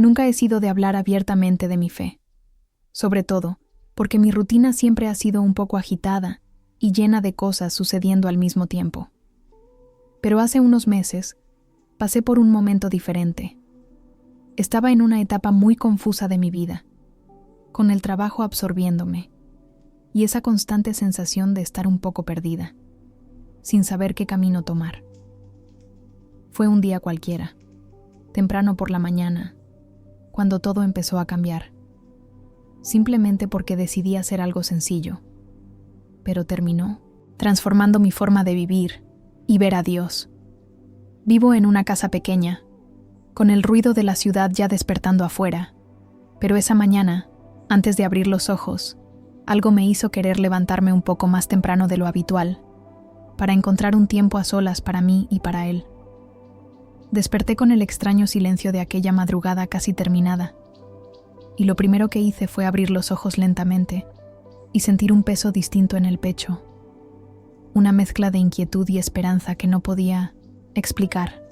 Nunca he sido de hablar abiertamente de mi fe, sobre todo porque mi rutina siempre ha sido un poco agitada y llena de cosas sucediendo al mismo tiempo. Pero hace unos meses pasé por un momento diferente. Estaba en una etapa muy confusa de mi vida, con el trabajo absorbiéndome y esa constante sensación de estar un poco perdida, sin saber qué camino tomar. Fue un día cualquiera, temprano por la mañana, cuando todo empezó a cambiar, simplemente porque decidí hacer algo sencillo, pero terminó transformando mi forma de vivir y ver a Dios. Vivo en una casa pequeña, con el ruido de la ciudad ya despertando afuera, pero esa mañana, antes de abrir los ojos, algo me hizo querer levantarme un poco más temprano de lo habitual, para encontrar un tiempo a solas para mí y para Él. Desperté con el extraño silencio de aquella madrugada casi terminada, y lo primero que hice fue abrir los ojos lentamente y sentir un peso distinto en el pecho, una mezcla de inquietud y esperanza que no podía explicar.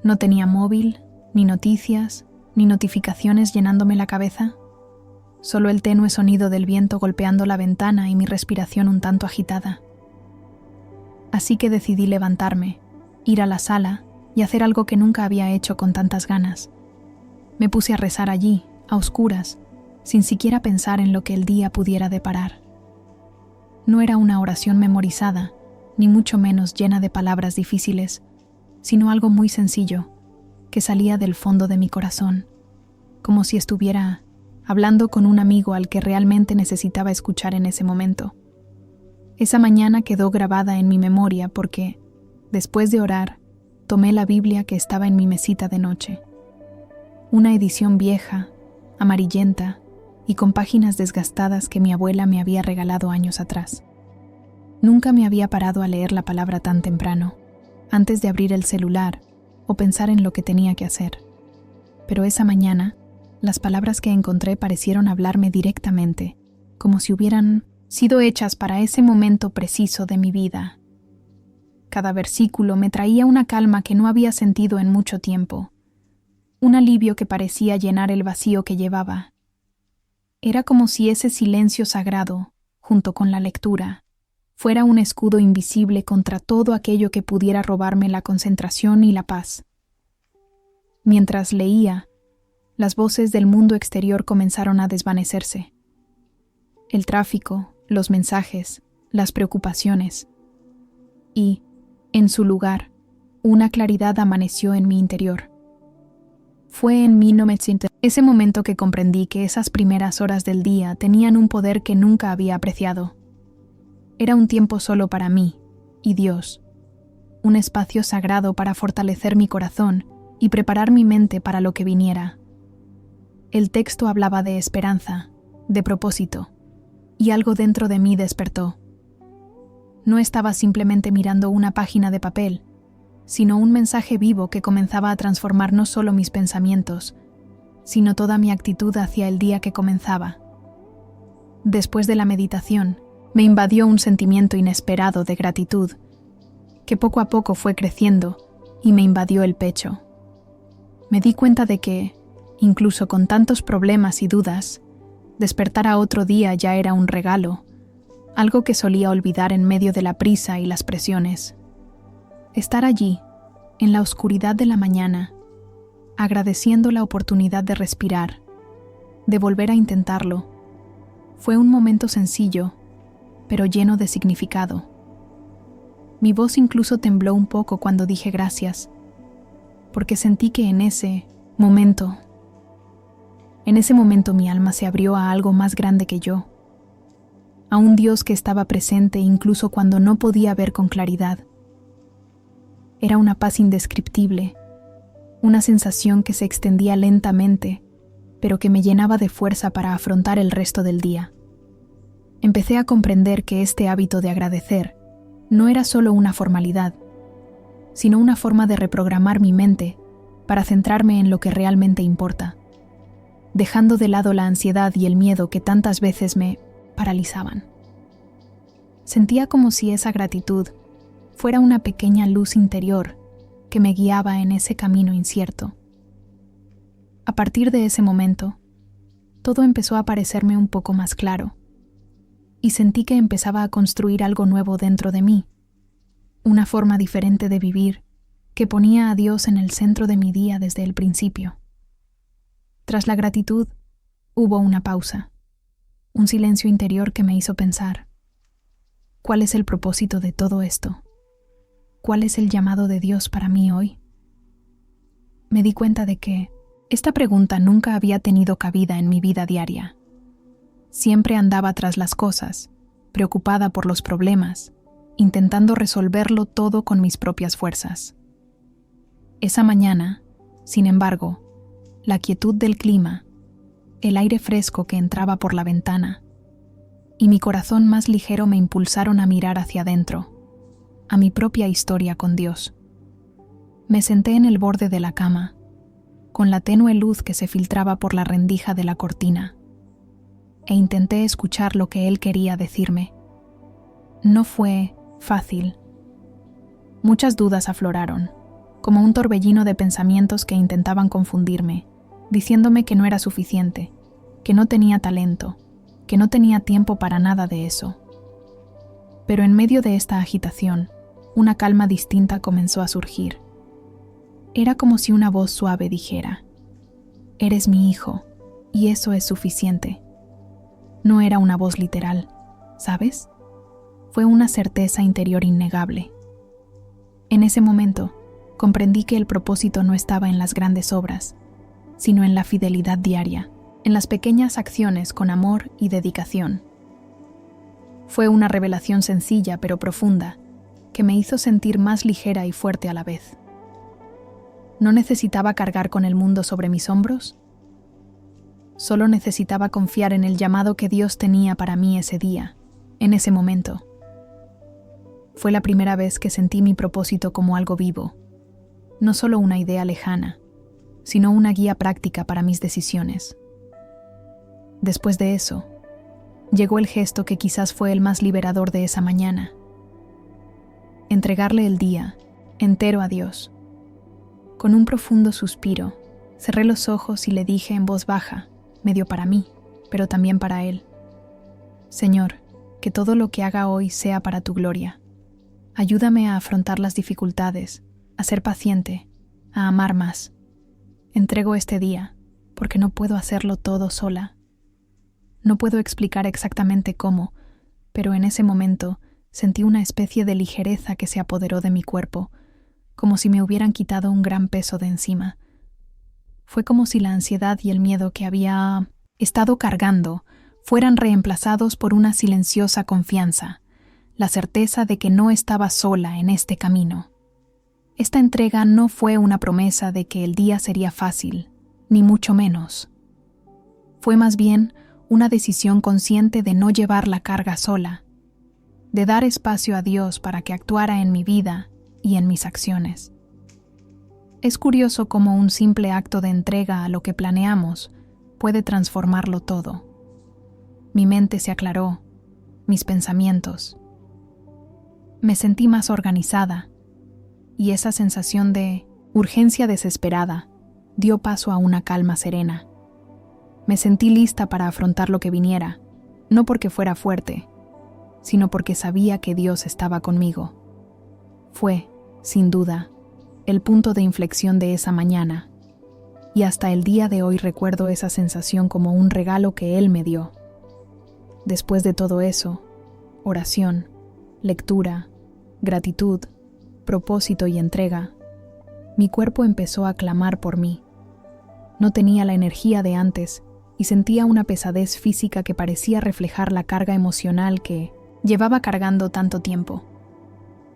No tenía móvil, ni noticias, ni notificaciones llenándome la cabeza, solo el tenue sonido del viento golpeando la ventana y mi respiración un tanto agitada. Así que decidí levantarme, ir a la sala y hacer algo que nunca había hecho con tantas ganas. Me puse a rezar allí, a oscuras, sin siquiera pensar en lo que el día pudiera deparar. No era una oración memorizada, ni mucho menos llena de palabras difíciles, sino algo muy sencillo, que salía del fondo de mi corazón, como si estuviera hablando con un amigo al que realmente necesitaba escuchar en ese momento. Esa mañana quedó grabada en mi memoria porque, después de orar, tomé la Biblia que estaba en mi mesita de noche. Una edición vieja, amarillenta y con páginas desgastadas que mi abuela me había regalado años atrás. Nunca me había parado a leer la palabra tan temprano, antes de abrir el celular o pensar en lo que tenía que hacer. Pero esa mañana, las palabras que encontré parecieron hablarme directamente, como si hubieran sido hechas para ese momento preciso de mi vida. Cada versículo me traía una calma que no había sentido en mucho tiempo, un alivio que parecía llenar el vacío que llevaba. Era como si ese silencio sagrado, junto con la lectura, fuera un escudo invisible contra todo aquello que pudiera robarme la concentración y la paz. Mientras leía, las voces del mundo exterior comenzaron a desvanecerse. El tráfico, los mensajes, las preocupaciones. Y, en su lugar, una claridad amaneció en mi interior. Fue en 1900 ese momento que comprendí que esas primeras horas del día tenían un poder que nunca había apreciado. Era un tiempo solo para mí y Dios, un espacio sagrado para fortalecer mi corazón y preparar mi mente para lo que viniera. El texto hablaba de esperanza, de propósito, y algo dentro de mí despertó. No estaba simplemente mirando una página de papel, sino un mensaje vivo que comenzaba a transformar no solo mis pensamientos, sino toda mi actitud hacia el día que comenzaba. Después de la meditación, me invadió un sentimiento inesperado de gratitud, que poco a poco fue creciendo y me invadió el pecho. Me di cuenta de que, incluso con tantos problemas y dudas, despertar a otro día ya era un regalo, algo que solía olvidar en medio de la prisa y las presiones. Estar allí, en la oscuridad de la mañana, agradeciendo la oportunidad de respirar, de volver a intentarlo, fue un momento sencillo, pero lleno de significado. Mi voz incluso tembló un poco cuando dije gracias, porque sentí que en ese momento mi alma se abrió a algo más grande que yo, a un Dios que estaba presente incluso cuando no podía ver con claridad. Era una paz indescriptible, una sensación que se extendía lentamente, pero que me llenaba de fuerza para afrontar el resto del día. Empecé a comprender que este hábito de agradecer no era solo una formalidad, sino una forma de reprogramar mi mente para centrarme en lo que realmente importa, dejando de lado la ansiedad y el miedo que tantas veces me paralizaban. Sentía como si esa gratitud fuera una pequeña luz interior que me guiaba en ese camino incierto. A partir de ese momento, todo empezó a parecerme un poco más claro, y sentí que empezaba a construir algo nuevo dentro de mí, una forma diferente de vivir que ponía a Dios en el centro de mi día desde el principio. Tras la gratitud, hubo una pausa, un silencio interior que me hizo pensar, ¿cuál es el propósito de todo esto? ¿Cuál es el llamado de Dios para mí hoy? Me di cuenta de que esta pregunta nunca había tenido cabida en mi vida diaria. Siempre andaba tras las cosas, preocupada por los problemas, intentando resolverlo todo con mis propias fuerzas. Esa mañana, sin embargo, la quietud del clima, el aire fresco que entraba por la ventana y mi corazón más ligero me impulsaron a mirar hacia adentro, a mi propia historia con Dios. Me senté en el borde de la cama, con la tenue luz que se filtraba por la rendija de la cortina, e intenté escuchar lo que Él quería decirme. No fue fácil. Muchas dudas afloraron, como un torbellino de pensamientos que intentaban confundirme, diciéndome que no era suficiente, que no tenía talento, que no tenía tiempo para nada de eso. Pero en medio de esta agitación, una calma distinta comenzó a surgir. Era como si una voz suave dijera, «Eres mi hijo, y eso es suficiente». No era una voz literal, ¿sabes? Fue una certeza interior innegable. En ese momento, comprendí que el propósito no estaba en las grandes obras, sino en la fidelidad diaria, en las pequeñas acciones con amor y dedicación. Fue una revelación sencilla pero profunda, que me hizo sentir más ligera y fuerte a la vez. ¿No necesitaba cargar con el mundo sobre mis hombros? Solo necesitaba confiar en el llamado que Dios tenía para mí ese día, en ese momento. Fue la primera vez que sentí mi propósito como algo vivo, no solo una idea lejana, sino una guía práctica para mis decisiones. Después de eso, llegó el gesto que quizás fue el más liberador de esa mañana. Entregarle el día entero a Dios. Con un profundo suspiro, cerré los ojos y le dije en voz baja, medio para mí, pero también para Él: Señor, que todo lo que haga hoy sea para tu gloria. Ayúdame a afrontar las dificultades, a ser paciente, a amar más. Entrego este día, porque no puedo hacerlo todo sola. No puedo explicar exactamente cómo, pero en ese momento sentí una especie de ligereza que se apoderó de mi cuerpo, como si me hubieran quitado un gran peso de encima. Fue como si la ansiedad y el miedo que había estado cargando fueran reemplazados por una silenciosa confianza, la certeza de que no estaba sola en este camino. Esta entrega no fue una promesa de que el día sería fácil, ni mucho menos. Fue más bien una decisión consciente de no llevar la carga sola, de dar espacio a Dios para que actuara en mi vida y en mis acciones. Es curioso cómo un simple acto de entrega a lo que planeamos puede transformarlo todo. Mi mente se aclaró, mis pensamientos. Me sentí más organizada, y esa sensación de urgencia desesperada dio paso a una calma serena. Me sentí lista para afrontar lo que viniera, no porque fuera fuerte, sino porque sabía que Dios estaba conmigo. Fue, sin duda, el punto de inflexión de esa mañana, y hasta el día de hoy recuerdo esa sensación como un regalo que Él me dio. Después de todo eso, oración, lectura, gratitud, propósito y entrega, mi cuerpo empezó a clamar por mí. No tenía la energía de antes y sentía una pesadez física que parecía reflejar la carga emocional que llevaba cargando tanto tiempo.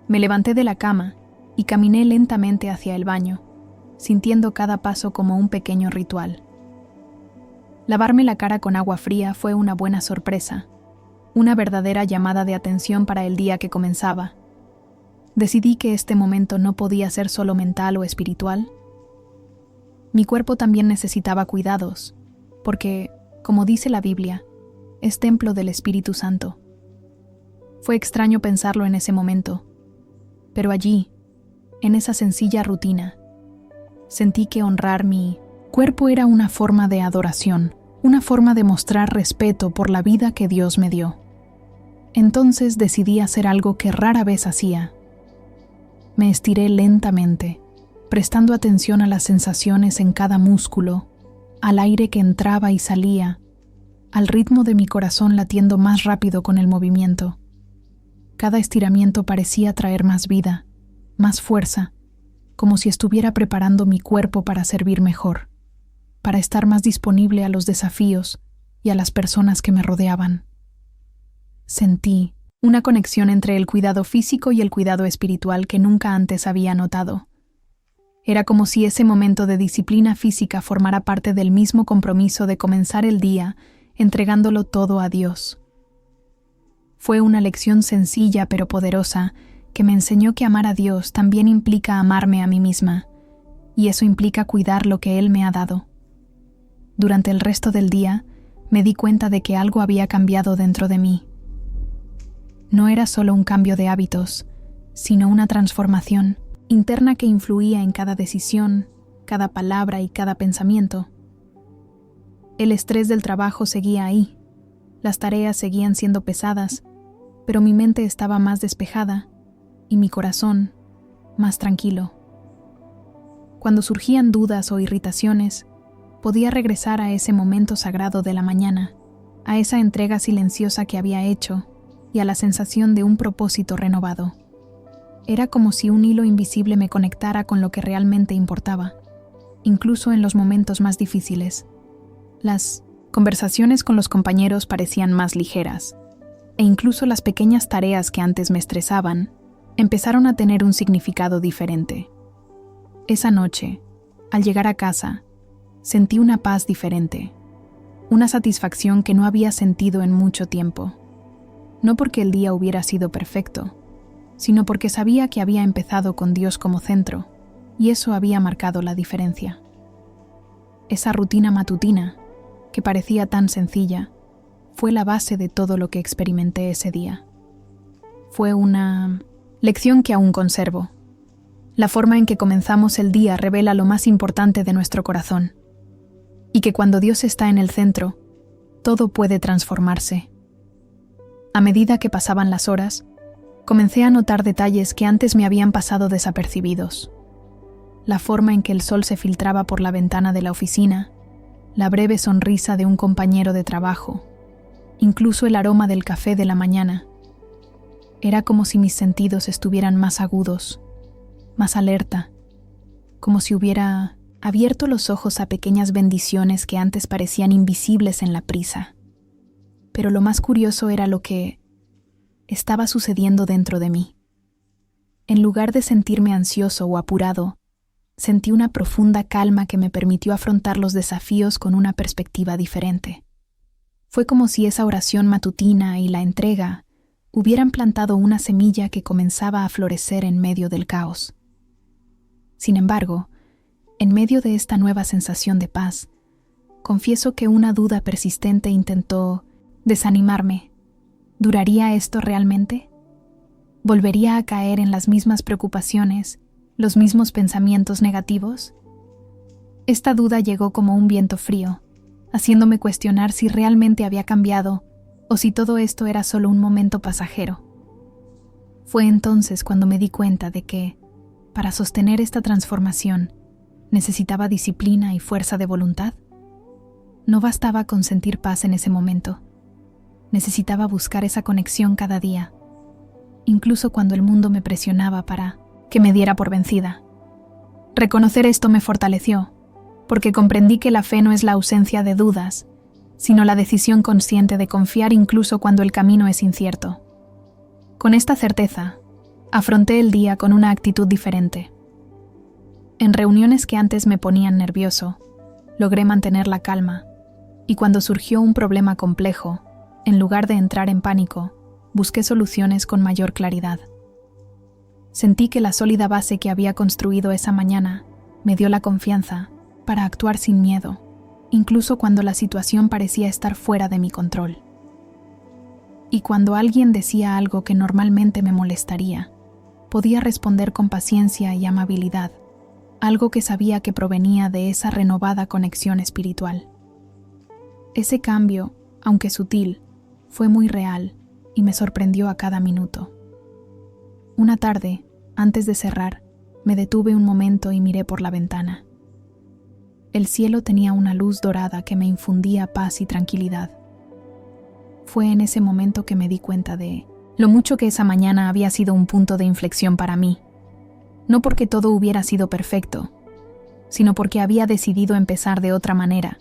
Me levanté de la cama y caminé lentamente hacia el baño, sintiendo cada paso como un pequeño ritual. Lavarme la cara con agua fría fue una buena sorpresa, una verdadera llamada de atención para el día que comenzaba. Decidí que este momento no podía ser solo mental o espiritual. Mi cuerpo también necesitaba cuidados, porque, como dice la Biblia, es templo del Espíritu Santo. Fue extraño pensarlo en ese momento, pero allí, en esa sencilla rutina, sentí que honrar mi cuerpo era una forma de adoración, una forma de mostrar respeto por la vida que Dios me dio. Entonces decidí hacer algo que rara vez hacía. Me estiré lentamente, prestando atención a las sensaciones en cada músculo, al aire que entraba y salía, al ritmo de mi corazón latiendo más rápido con el movimiento. Cada estiramiento parecía traer más vida, más fuerza, como si estuviera preparando mi cuerpo para servir mejor, para estar más disponible a los desafíos y a las personas que me rodeaban. Sentí una conexión entre el cuidado físico y el cuidado espiritual que nunca antes había notado. Era como si ese momento de disciplina física formara parte del mismo compromiso de comenzar el día entregándolo todo a Dios. Fue una lección sencilla pero poderosa que me enseñó que amar a Dios también implica amarme a mí misma, y eso implica cuidar lo que Él me ha dado. Durante el resto del día, me di cuenta de que algo había cambiado dentro de mí. No era solo un cambio de hábitos, sino una transformación interna que influía en cada decisión, cada palabra y cada pensamiento. El estrés del trabajo seguía ahí, las tareas seguían siendo pesadas, pero mi mente estaba más despejada y mi corazón más tranquilo. Cuando surgían dudas o irritaciones, podía regresar a ese momento sagrado de la mañana, a esa entrega silenciosa que había hecho y a la sensación de un propósito renovado. Era como si un hilo invisible me conectara con lo que realmente importaba, incluso en los momentos más difíciles. Las conversaciones con los compañeros parecían más ligeras, e incluso las pequeñas tareas que antes me estresaban empezaron a tener un significado diferente. Esa noche, al llegar a casa, sentí una paz diferente, una satisfacción que no había sentido en mucho tiempo. No porque el día hubiera sido perfecto, sino porque sabía que había empezado con Dios como centro, y eso había marcado la diferencia. Esa rutina matutina, que parecía tan sencilla, fue la base de todo lo que experimenté ese día. Fue una lección que aún conservo. La forma en que comenzamos el día revela lo más importante de nuestro corazón, y que cuando Dios está en el centro, todo puede transformarse. A medida que pasaban las horas, comencé a notar detalles que antes me habían pasado desapercibidos. La forma en que el sol se filtraba por la ventana de la oficina, la breve sonrisa de un compañero de trabajo, incluso el aroma del café de la mañana. Era como si mis sentidos estuvieran más agudos, más alerta, como si hubiera abierto los ojos a pequeñas bendiciones que antes parecían invisibles en la prisa. Pero lo más curioso era lo que estaba sucediendo dentro de mí. En lugar de sentirme ansioso o apurado, sentí una profunda calma que me permitió afrontar los desafíos con una perspectiva diferente. Fue como si esa oración matutina y la entrega hubieran plantado una semilla que comenzaba a florecer en medio del caos. Sin embargo, en medio de esta nueva sensación de paz, confieso que una duda persistente intentó desanimarme. ¿Duraría esto realmente? ¿Volvería a caer en las mismas preocupaciones, los mismos pensamientos negativos? Esta duda llegó como un viento frío, haciéndome cuestionar si realmente había cambiado o si todo esto era solo un momento pasajero. Fue entonces cuando me di cuenta de que, para sostener esta transformación, necesitaba disciplina y fuerza de voluntad. No bastaba con sentir paz en ese momento. Necesitaba buscar esa conexión cada día, incluso cuando el mundo me presionaba para que me diera por vencida. Reconocer esto me fortaleció, porque comprendí que la fe no es la ausencia de dudas, sino la decisión consciente de confiar incluso cuando el camino es incierto. Con esta certeza, afronté el día con una actitud diferente. En reuniones que antes me ponían nervioso, logré mantener la calma, y cuando surgió un problema complejo, en lugar de entrar en pánico, busqué soluciones con mayor claridad. Sentí que la sólida base que había construido esa mañana me dio la confianza para actuar sin miedo, incluso cuando la situación parecía estar fuera de mi control. Y cuando alguien decía algo que normalmente me molestaría, podía responder con paciencia y amabilidad, algo que sabía que provenía de esa renovada conexión espiritual. Ese cambio, aunque sutil, fue muy real y me sorprendió a cada minuto. Una tarde, antes de cerrar, me detuve un momento y miré por la ventana. El cielo tenía una luz dorada que me infundía paz y tranquilidad. Fue en ese momento que me di cuenta de lo mucho que esa mañana había sido un punto de inflexión para mí. No porque todo hubiera sido perfecto, sino porque había decidido empezar de otra manera,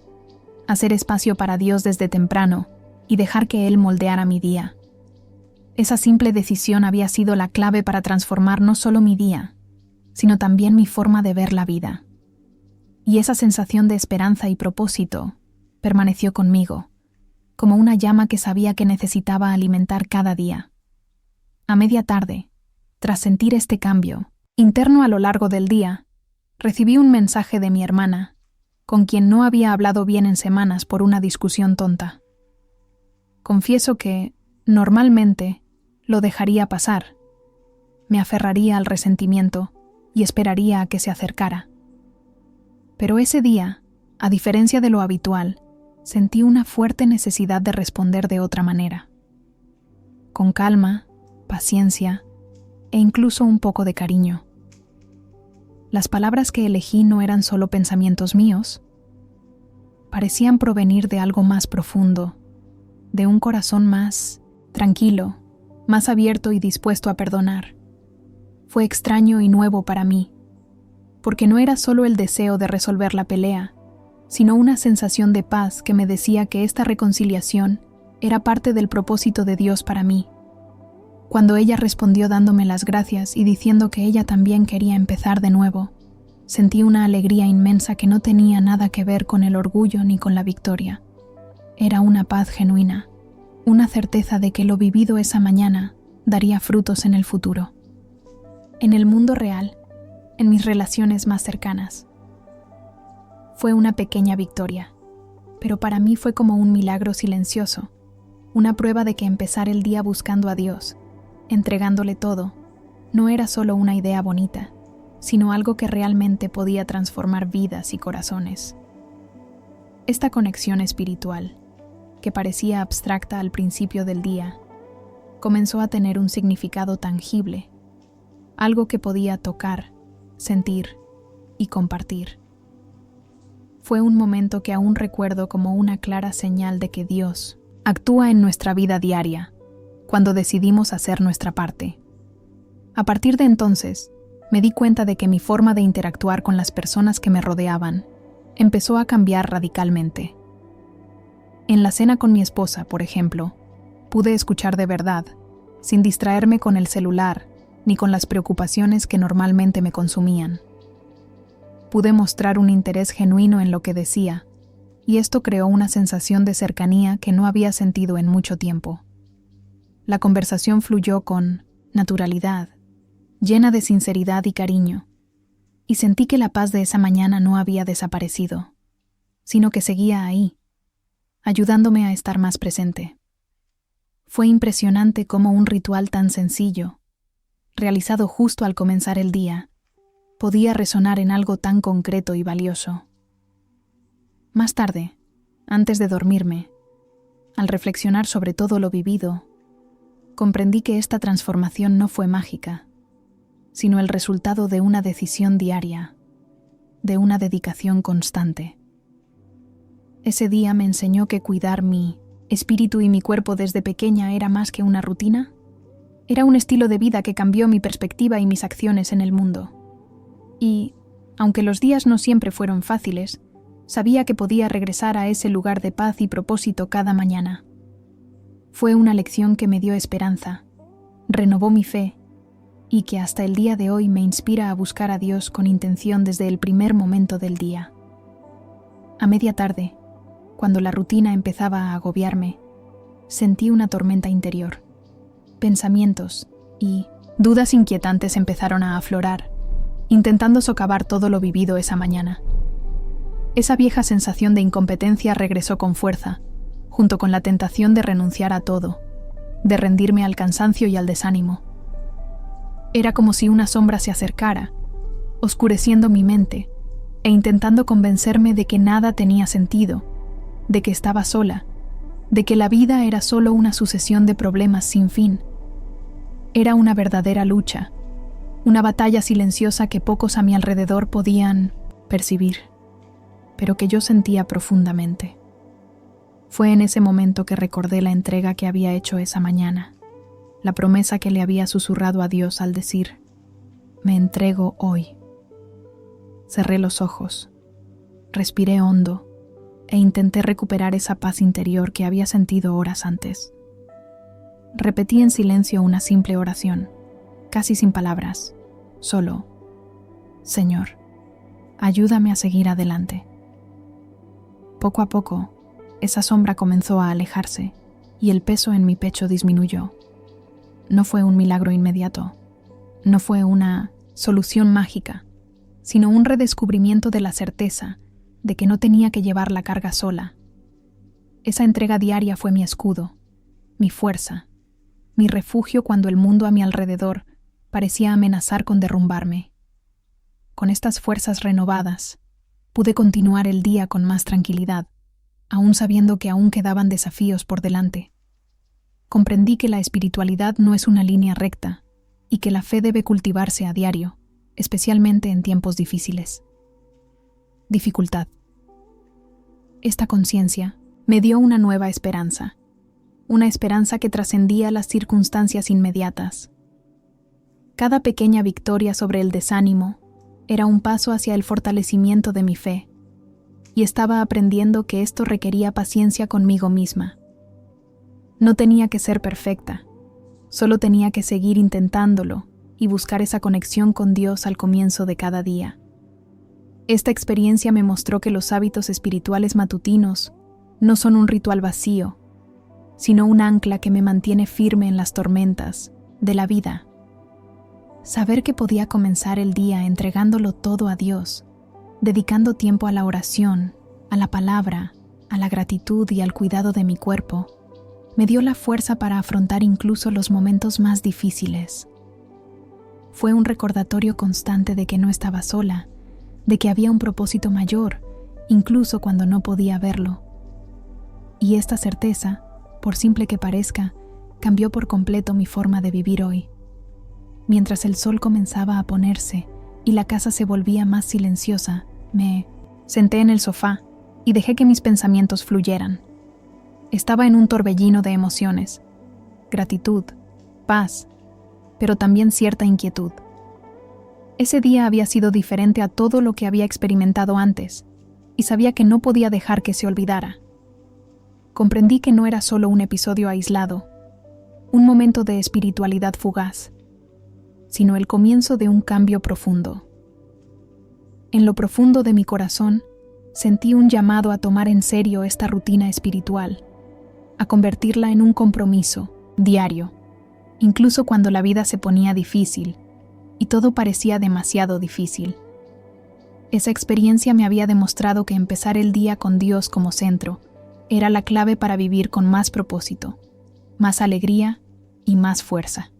hacer espacio para Dios desde temprano y dejar que Él moldeara mi día. Esa simple decisión había sido la clave para transformar no solo mi día, sino también mi forma de ver la vida. Y esa sensación de esperanza y propósito permaneció conmigo, como una llama que sabía que necesitaba alimentar cada día. A media tarde, tras sentir este cambio, interno a lo largo del día, recibí un mensaje de mi hermana, con quien no había hablado bien en semanas por una discusión tonta. Confieso que, normalmente, lo dejaría pasar. Me aferraría al resentimiento y esperaría a que se acercara. Pero ese día, a diferencia de lo habitual, sentí una fuerte necesidad de responder de otra manera. Con calma, paciencia e incluso un poco de cariño. Las palabras que elegí no eran solo pensamientos míos. Parecían provenir de algo más profundo, de un corazón más tranquilo, más abierto y dispuesto a perdonar. Fue extraño y nuevo para mí, porque no era solo el deseo de resolver la pelea, sino una sensación de paz que me decía que esta reconciliación era parte del propósito de Dios para mí. Cuando ella respondió dándome las gracias y diciendo que ella también quería empezar de nuevo, sentí una alegría inmensa que no tenía nada que ver con el orgullo ni con la victoria. Era una paz genuina, una certeza de que lo vivido esa mañana daría frutos en el futuro. En el mundo real, en mis relaciones más cercanas. Fue una pequeña victoria, pero para mí fue como un milagro silencioso, una prueba de que empezar el día buscando a Dios, entregándole todo, no era solo una idea bonita, sino algo que realmente podía transformar vidas y corazones. Esta conexión espiritual, que parecía abstracta al principio del día, comenzó a tener un significado tangible, algo que podía tocar, sentir y compartir. Fue un momento que aún recuerdo como una clara señal de que Dios actúa en nuestra vida diaria, cuando decidimos hacer nuestra parte. A partir de entonces, me di cuenta de que mi forma de interactuar con las personas que me rodeaban empezó a cambiar radicalmente. En la cena con mi esposa, por ejemplo, pude escuchar de verdad, sin distraerme con el celular ni con las preocupaciones que normalmente me consumían. Pude mostrar un interés genuino en lo que decía, y esto creó una sensación de cercanía que no había sentido en mucho tiempo. La conversación fluyó con naturalidad, llena de sinceridad y cariño, y sentí que la paz de esa mañana no había desaparecido, sino que seguía ahí, ayudándome a estar más presente. Fue impresionante cómo un ritual tan sencillo, realizado justo al comenzar el día, podía resonar en algo tan concreto y valioso. Más tarde, antes de dormirme, al reflexionar sobre todo lo vivido, comprendí que esta transformación no fue mágica, sino el resultado de una decisión diaria, de una dedicación constante. Ese día me enseñó que cuidar mi espíritu y mi cuerpo desde pequeña era más que una rutina, era un estilo de vida que cambió mi perspectiva y mis acciones en el mundo. Y, aunque los días no siempre fueron fáciles, sabía que podía regresar a ese lugar de paz y propósito cada mañana. Fue una lección que me dio esperanza, renovó mi fe, y que hasta el día de hoy me inspira a buscar a Dios con intención desde el primer momento del día. A media tarde, cuando la rutina empezaba a agobiarme, sentí una tormenta interior. Pensamientos y dudas inquietantes empezaron a aflorar, intentando socavar todo lo vivido esa mañana. Esa vieja sensación de incompetencia regresó con fuerza, junto con la tentación de renunciar a todo, de rendirme al cansancio y al desánimo. Era como si una sombra se acercara, oscureciendo mi mente e intentando convencerme de que nada tenía sentido, de que estaba sola, de que la vida era solo una sucesión de problemas sin fin. Era una verdadera lucha, una batalla silenciosa que pocos a mi alrededor podían percibir, pero que yo sentía profundamente. Fue en ese momento que recordé la entrega que había hecho esa mañana, la promesa que le había susurrado a Dios al decir: «Me entrego hoy». Cerré los ojos, respiré hondo e intenté recuperar esa paz interior que había sentido horas antes. Repetí en silencio una simple oración, casi sin palabras, solo: «Señor, ayúdame a seguir adelante». Poco a poco, esa sombra comenzó a alejarse y el peso en mi pecho disminuyó. No fue un milagro inmediato, no fue una solución mágica, sino un redescubrimiento de la certeza de que no tenía que llevar la carga sola. Esa entrega diaria fue mi escudo, mi fuerza, mi refugio cuando el mundo a mi alrededor parecía amenazar con derrumbarme. Con estas fuerzas renovadas, pude continuar el día con más tranquilidad, aún sabiendo que aún quedaban desafíos por delante. Comprendí que la espiritualidad no es una línea recta y que la fe debe cultivarse a diario, especialmente en tiempos difíciles. Dificultad. Esta conciencia me dio una nueva esperanza, una esperanza que trascendía las circunstancias inmediatas. Cada pequeña victoria sobre el desánimo era un paso hacia el fortalecimiento de mi fe, y estaba aprendiendo que esto requería paciencia conmigo misma. No tenía que ser perfecta, solo tenía que seguir intentándolo y buscar esa conexión con Dios al comienzo de cada día. Esta experiencia me mostró que los hábitos espirituales matutinos no son un ritual vacío, sino un ancla que me mantiene firme en las tormentas de la vida. Saber que podía comenzar el día entregándolo todo a Dios, dedicando tiempo a la oración, a la palabra, a la gratitud y al cuidado de mi cuerpo, me dio la fuerza para afrontar incluso los momentos más difíciles. Fue un recordatorio constante de que no estaba sola, de que había un propósito mayor, incluso cuando no podía verlo. Y esta certeza, por simple que parezca, cambió por completo mi forma de vivir hoy. Mientras el sol comenzaba a ponerse y la casa se volvía más silenciosa, me senté en el sofá y dejé que mis pensamientos fluyeran. Estaba en un torbellino de emociones: gratitud, paz, pero también cierta inquietud. Ese día había sido diferente a todo lo que había experimentado antes, y sabía que no podía dejar que se olvidara. Comprendí que no era solo un episodio aislado, un momento de espiritualidad fugaz, sino el comienzo de un cambio profundo. En lo profundo de mi corazón, sentí un llamado a tomar en serio esta rutina espiritual, a convertirla en un compromiso diario, incluso cuando la vida se ponía difícil y todo parecía demasiado difícil. Esa experiencia me había demostrado que empezar el día con Dios como centro era la clave para vivir con más propósito, más alegría y más fuerza.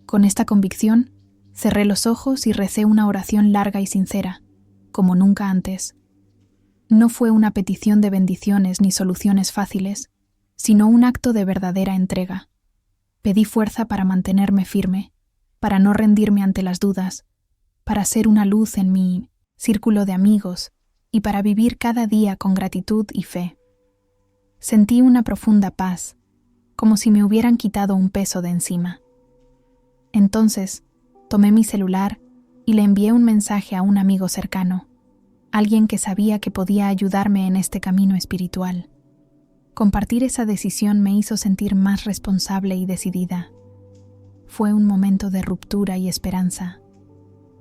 Con esta convicción, cerré los ojos y recé una oración larga y sincera, como nunca antes. No fue una petición de bendiciones ni soluciones fáciles, sino un acto de verdadera entrega. Pedí fuerza para mantenerme firme, para no rendirme ante las dudas, para ser una luz en mi círculo de amigos y para vivir cada día con gratitud y fe. Sentí una profunda paz, como si me hubieran quitado un peso de encima. Entonces, tomé mi celular y le envié un mensaje a un amigo cercano, alguien que sabía que podía ayudarme en este camino espiritual. Compartir esa decisión me hizo sentir más responsable y decidida. Fue un momento de ruptura y esperanza,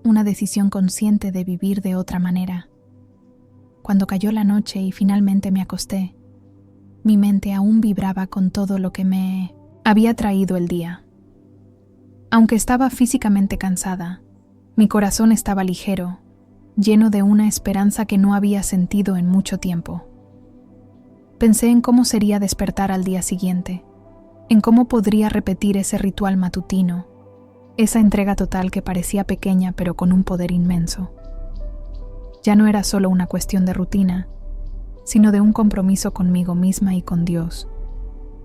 una decisión consciente de vivir de otra manera. Cuando cayó la noche y finalmente me acosté, mi mente aún vibraba con todo lo que me había traído el día. Aunque estaba físicamente cansada, mi corazón estaba ligero, lleno de una esperanza que no había sentido en mucho tiempo. Pensé en cómo sería despertar al día siguiente, en cómo podría repetir ese ritual matutino, esa entrega total que parecía pequeña pero con un poder inmenso. Ya no era solo una cuestión de rutina, sino de un compromiso conmigo misma y con Dios,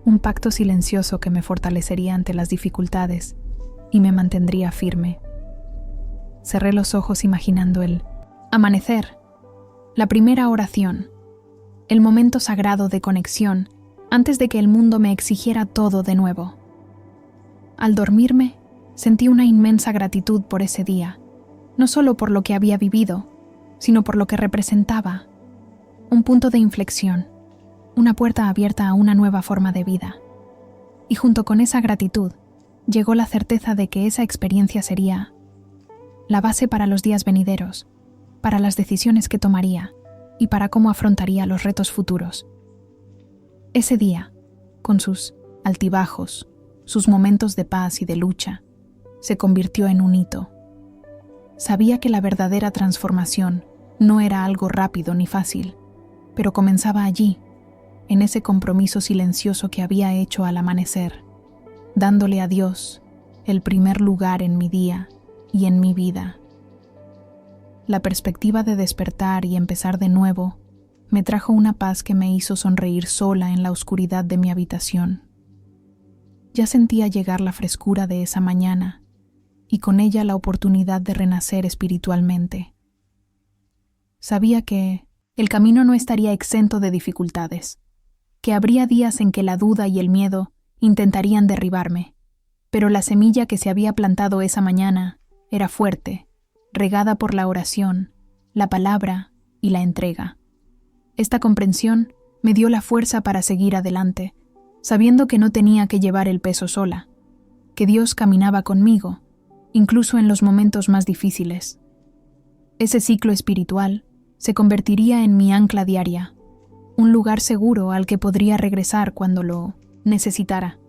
un pacto silencioso que me fortalecería ante las dificultades y me mantendría firme. Cerré los ojos imaginando el amanecer, la primera oración, el momento sagrado de conexión antes de que el mundo me exigiera todo de nuevo. Al dormirme, sentí una inmensa gratitud por ese día, no solo por lo que había vivido, sino por lo que representaba, un punto de inflexión, una puerta abierta a una nueva forma de vida. Y junto con esa gratitud, llegó la certeza de que esa experiencia sería la base para los días venideros, para las decisiones que tomaría y para cómo afrontaría los retos futuros. Ese día, con sus altibajos, sus momentos de paz y de lucha, se convirtió en un hito. Sabía que la verdadera transformación no era algo rápido ni fácil, pero comenzaba allí, en ese compromiso silencioso que había hecho al amanecer, dándole a Dios el primer lugar en mi día y en mi vida. La perspectiva de despertar y empezar de nuevo me trajo una paz que me hizo sonreír sola en la oscuridad de mi habitación. Ya sentía llegar la frescura de esa mañana y con ella la oportunidad de renacer espiritualmente. Sabía que el camino no estaría exento de dificultades, que habría días en que la duda y el miedo intentarían derribarme, pero la semilla que se había plantado esa mañana era fuerte, regada por la oración, la palabra y la entrega. Esta comprensión me dio la fuerza para seguir adelante, sabiendo que no tenía que llevar el peso sola, que Dios caminaba conmigo, incluso en los momentos más difíciles. Ese ciclo espiritual se convertiría en mi ancla diaria, un lugar seguro al que podría regresar cuando lo necesitara.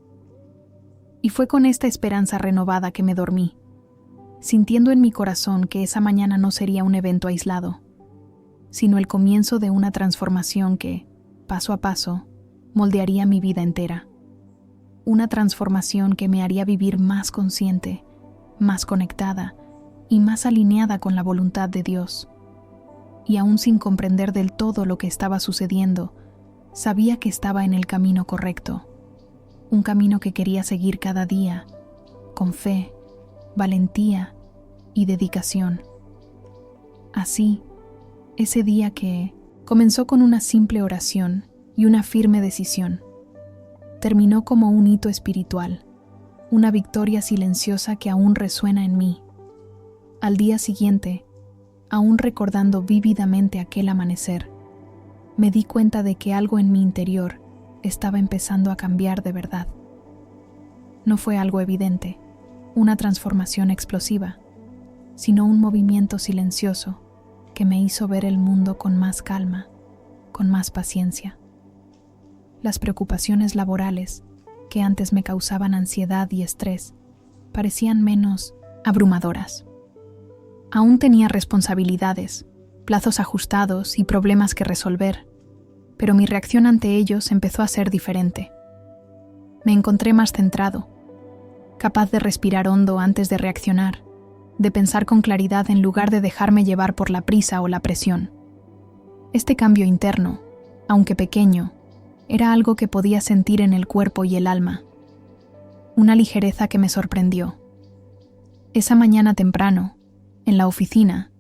Y fue con esta esperanza renovada que me dormí, sintiendo en mi corazón que esa mañana no sería un evento aislado, sino el comienzo de una transformación que, paso a paso, moldearía mi vida entera. Una transformación que me haría vivir más consciente, más conectada y más alineada con la voluntad de Dios. Y aún sin comprender del todo lo que estaba sucediendo, sabía que estaba en el camino correcto, un camino que quería seguir cada día, con fe, valentía y dedicación. Así, ese día que comenzó con una simple oración y una firme decisión, terminó como un hito espiritual, una victoria silenciosa que aún resuena en mí. Al día siguiente, aún recordando vívidamente aquel amanecer, me di cuenta de que algo en mi interior estaba empezando a cambiar de verdad. No fue algo evidente, una transformación explosiva, sino un movimiento silencioso que me hizo ver el mundo con más calma, con más paciencia. Las preocupaciones laborales, que antes me causaban ansiedad y estrés, parecían menos abrumadoras. Aún tenía responsabilidades, plazos ajustados y problemas que resolver, pero mi reacción ante ellos empezó a ser diferente. Me encontré más centrado, capaz de respirar hondo antes de reaccionar, de pensar con claridad en lugar de dejarme llevar por la prisa o la presión. Este cambio interno, aunque pequeño, era algo que podía sentir en el cuerpo y el alma. Una ligereza que me sorprendió. Esa mañana temprano, en la oficina,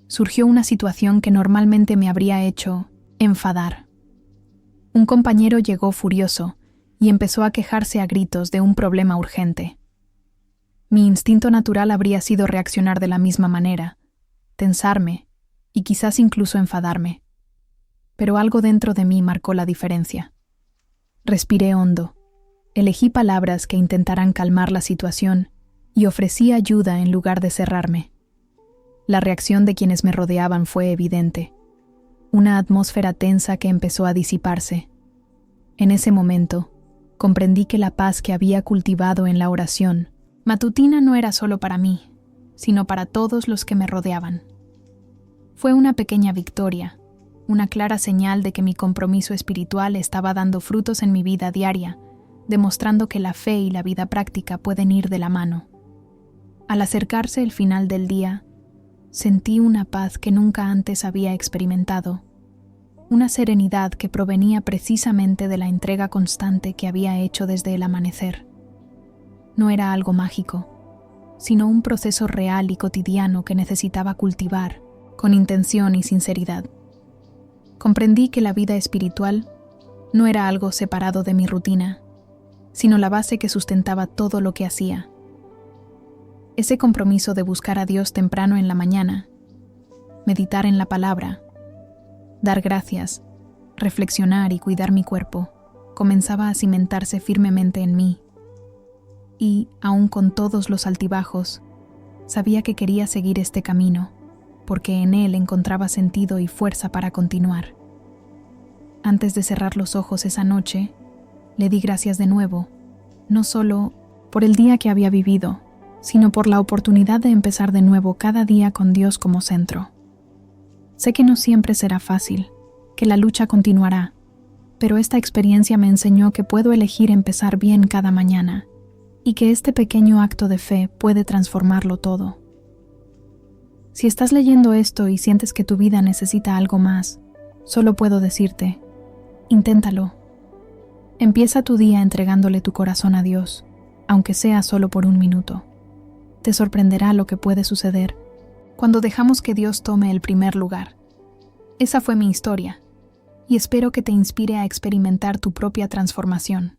surgió una situación que normalmente me habría hecho enfadar. Un compañero llegó furioso y empezó a quejarse a gritos de un problema urgente. Mi instinto natural habría sido reaccionar de la misma manera, tensarme y quizás incluso enfadarme. Pero algo dentro de mí marcó la diferencia. Respiré hondo, elegí palabras que intentaran calmar la situación y ofrecí ayuda en lugar de cerrarme. La reacción de quienes me rodeaban fue evidente, una atmósfera tensa que empezó a disiparse. En ese momento, comprendí que la paz que había cultivado en la oración matutina no era solo para mí, sino para todos los que me rodeaban. Fue una pequeña victoria, una clara señal de que mi compromiso espiritual estaba dando frutos en mi vida diaria, demostrando que la fe y la vida práctica pueden ir de la mano. Al acercarse el final del día, sentí una paz que nunca antes había experimentado, una serenidad que provenía precisamente de la entrega constante que había hecho desde el amanecer. No era algo mágico, sino un proceso real y cotidiano que necesitaba cultivar con intención y sinceridad. Comprendí que la vida espiritual no era algo separado de mi rutina, sino la base que sustentaba todo lo que hacía. Ese compromiso de buscar a Dios temprano en la mañana, meditar en la palabra, dar gracias, reflexionar y cuidar mi cuerpo, comenzaba a cimentarse firmemente en mí. Y, aun con todos los altibajos, sabía que quería seguir este camino, porque en él encontraba sentido y fuerza para continuar. Antes de cerrar los ojos esa noche, le di gracias de nuevo, no solo por el día que había vivido, sino por la oportunidad de empezar de nuevo cada día con Dios como centro. Sé que no siempre será fácil, que la lucha continuará, pero esta experiencia me enseñó que puedo elegir empezar bien cada mañana y que este pequeño acto de fe puede transformarlo todo. Si estás leyendo esto y sientes que tu vida necesita algo más, solo puedo decirte, inténtalo. Empieza tu día entregándole tu corazón a Dios, aunque sea solo por 1 minuto. Te sorprenderá lo que puede suceder cuando dejamos que Dios tome el primer lugar. Esa fue mi historia, y espero que te inspire a experimentar tu propia transformación.